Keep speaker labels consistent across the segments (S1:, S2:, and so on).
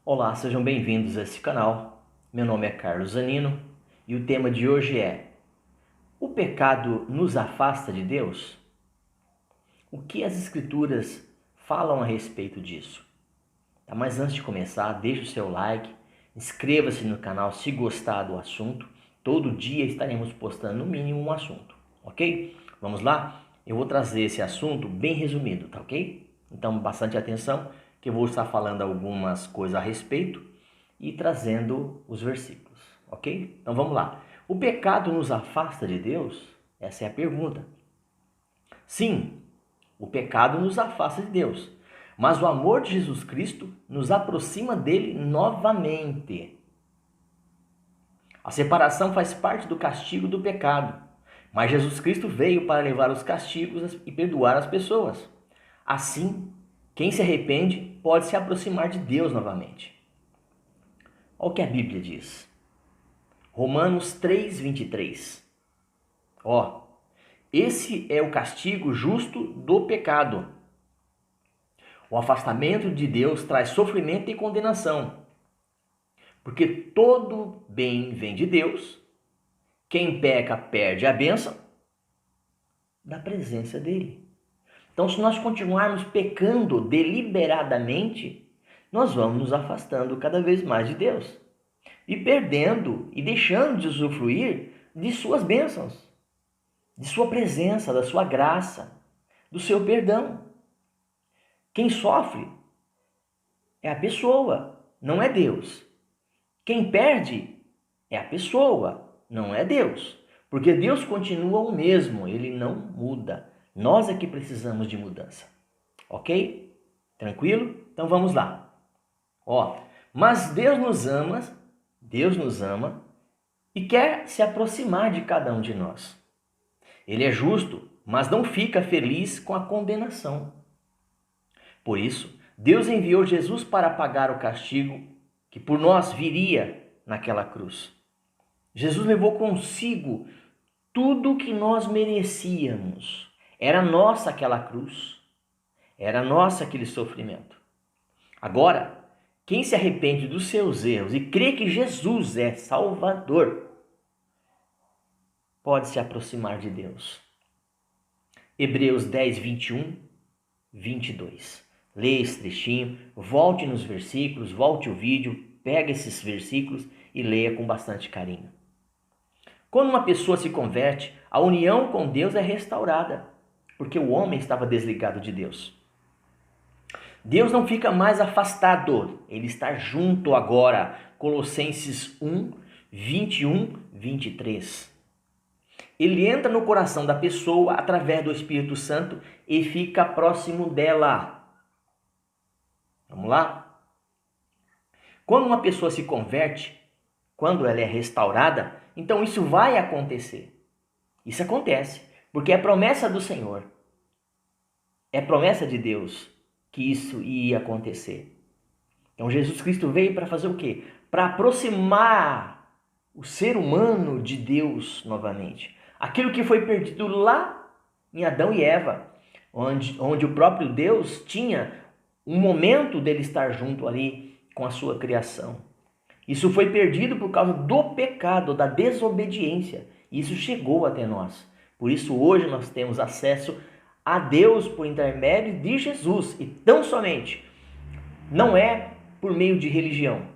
S1: Olá, sejam bem-vindos a esse canal. Meu nome é Carlos Zanino e o tema de hoje é: o pecado nos afasta de Deus? O que as Escrituras falam a respeito disso? Tá? Mas antes de começar, deixe o seu like, inscreva-se no canal se gostar do assunto. Todo dia estaremos postando no mínimo um assunto, ok? Vamos lá? Eu vou trazer esse assunto bem resumido, tá ok? Então, bastante atenção, que eu vou estar falando algumas coisas a respeito e trazendo os versículos, ok? Então vamos lá. O pecado nos afasta de Deus? Essa é a pergunta. Sim, o pecado nos afasta de Deus, mas o amor de Jesus Cristo nos aproxima dele novamente. A separação faz parte do castigo do pecado, mas Jesus Cristo veio para levar os castigos e perdoar as pessoas. Assim, quem se arrepende pode se aproximar de Deus novamente. Olha o que a Bíblia diz. Romanos 3:23. Esse é o castigo justo do pecado. O afastamento de Deus traz sofrimento e condenação, porque todo bem vem de Deus. Quem peca perde a bênção da presença dele. Então, se nós continuarmos pecando deliberadamente, nós vamos nos afastando cada vez mais de Deus e perdendo e deixando de usufruir de suas bênçãos, de sua presença, da sua graça, do seu perdão. Quem sofre é a pessoa, não é Deus. Quem perde é a pessoa, não é Deus. Porque Deus continua o mesmo, ele não muda. Nós é que precisamos de mudança. Ok? Tranquilo? Então vamos lá. Mas Deus nos ama e quer se aproximar de cada um de nós. Ele é justo, mas não fica feliz com a condenação. Por isso, Deus enviou Jesus para pagar o castigo que por nós viria naquela cruz. Jesus levou consigo tudo o que nós merecíamos. Era nossa aquela cruz. Era nossa aquele sofrimento. Agora, quem se arrepende dos seus erros e crê que Jesus é Salvador, pode se aproximar de Deus. Hebreus 10, 21, 22. Leia esse trechinho, volte nos versículos, volte o vídeo, pega esses versículos e leia com bastante carinho. Quando uma pessoa se converte, a união com Deus é restaurada, porque o homem estava desligado de Deus. Deus não fica mais afastado, ele está junto agora. Colossenses 1, 21, 23. Ele entra no coração da pessoa através do Espírito Santo e fica próximo dela. Vamos lá? Quando uma pessoa se converte, quando ela é restaurada, então isso vai acontecer. Isso acontece, porque é promessa do Senhor. É promessa de Deus que isso ia acontecer. Então Jesus Cristo veio para fazer o quê? Para aproximar o ser humano de Deus novamente. Aquilo que foi perdido lá em Adão e Eva, onde o próprio Deus tinha um momento dele estar junto ali com a sua criação. Isso foi perdido por causa do pecado, da desobediência. Isso chegou até nós. Por isso hoje nós temos acesso a Deus por intermédio de Jesus. E tão somente. Não é por meio de religião.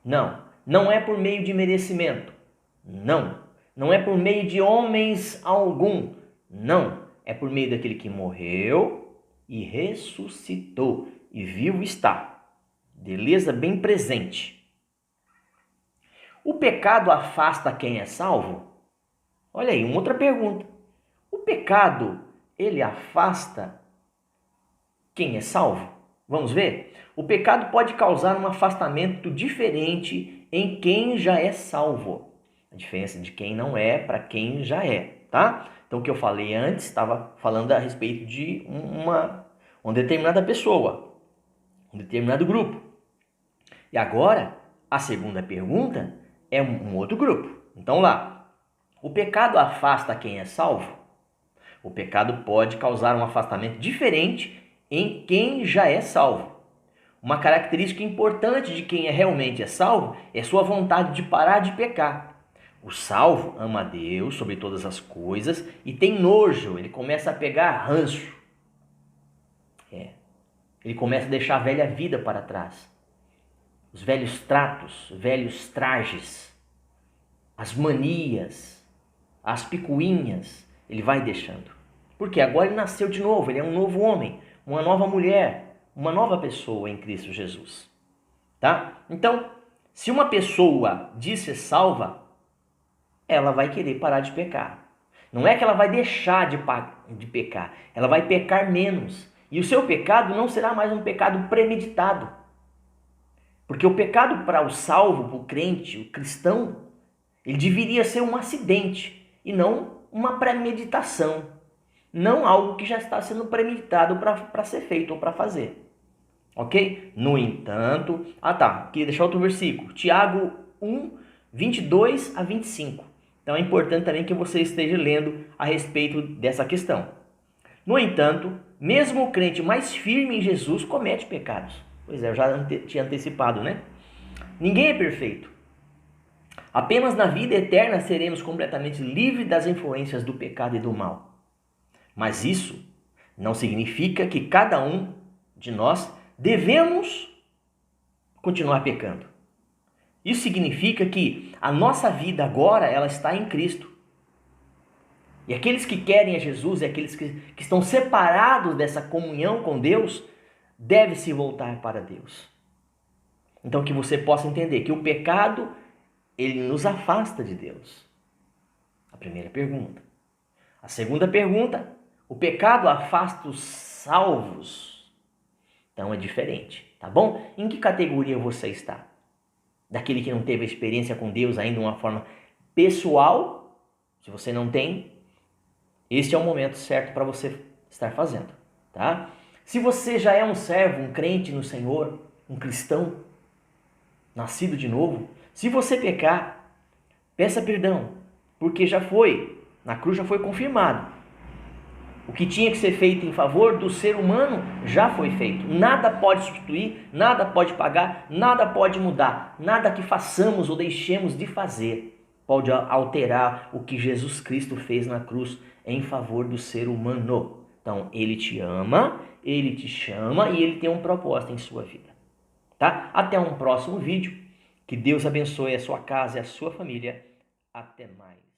S1: Não é por meio de merecimento. Não é por meio de homens algum. Não. É por meio daquele que morreu e ressuscitou e vivo está. Beleza? Bem presente. O pecado afasta quem é salvo? Olha aí, uma outra pergunta. O pecado, ele afasta quem é salvo? Vamos ver? O pecado pode causar um afastamento diferente em quem já é salvo. A diferença de quem não é para quem já é, tá? Então, o que eu falei antes, estava falando a respeito de uma determinada pessoa, um determinado grupo. E agora, a segunda pergunta é um outro grupo. Então, lá, o pecado afasta quem é salvo? O pecado pode causar um afastamento diferente em quem já é salvo. uma característica importante de quem realmente é salvo é sua vontade de parar de pecar. O salvo ama a Deus sobre todas as coisas e tem nojo, ele começa a pegar ranço. Ele começa a deixar a velha vida para trás. Os velhos tratos, velhos trajes, as manias, as picuinhas, ele vai deixando. Porque agora ele nasceu de novo, ele é um novo homem, uma nova mulher, uma nova pessoa em Cristo Jesus. Tá? Então, se uma pessoa diz ser salva, ela vai querer parar de pecar. Não é que ela vai deixar de pecar, ela vai pecar menos. E o seu pecado não será mais um pecado premeditado. Porque o pecado para o salvo, para o crente, o cristão, ele deveria ser um acidente e não uma premeditação. Não algo que já está sendo premeditado para ser feito ou para fazer. Ok? No entanto... queria deixar outro versículo. Tiago 1, 22 a 25. Então é importante também que você esteja lendo a respeito dessa questão. No entanto, mesmo o crente mais firme em Jesus comete pecados. Pois é, eu já tinha antecipado, né? Ninguém é perfeito. Apenas na vida eterna seremos completamente livres das influências do pecado e do mal. Mas isso não significa que cada um de nós devemos continuar pecando. Isso significa que a nossa vida agora ela está em Cristo. E aqueles que querem a Jesus e aqueles que estão separados dessa comunhão com Deus, devem se voltar para Deus. Então que você possa entender que o pecado, ele nos afasta de Deus. A primeira pergunta. A segunda pergunta, o pecado afasta os salvos. Então é diferente, tá bom? Em que categoria você está? Daquele que não teve a experiência com Deus ainda de uma forma pessoal? Se você não tem, este é o momento certo para você estar fazendo, tá? Se você já é um servo, um crente no Senhor, um cristão, nascido de novo, se você pecar, peça perdão, porque já foi, na cruz já foi confirmado. O que tinha que ser feito em favor do ser humano já foi feito. Nada pode substituir, nada pode pagar, nada pode mudar. Nada que façamos ou deixemos de fazer pode alterar o que Jesus Cristo fez na cruz em favor do ser humano. Então, ele te ama, ele te chama e ele tem um propósito em sua vida. Tá? Até um próximo vídeo. Que Deus abençoe a sua casa e a sua família. Até mais.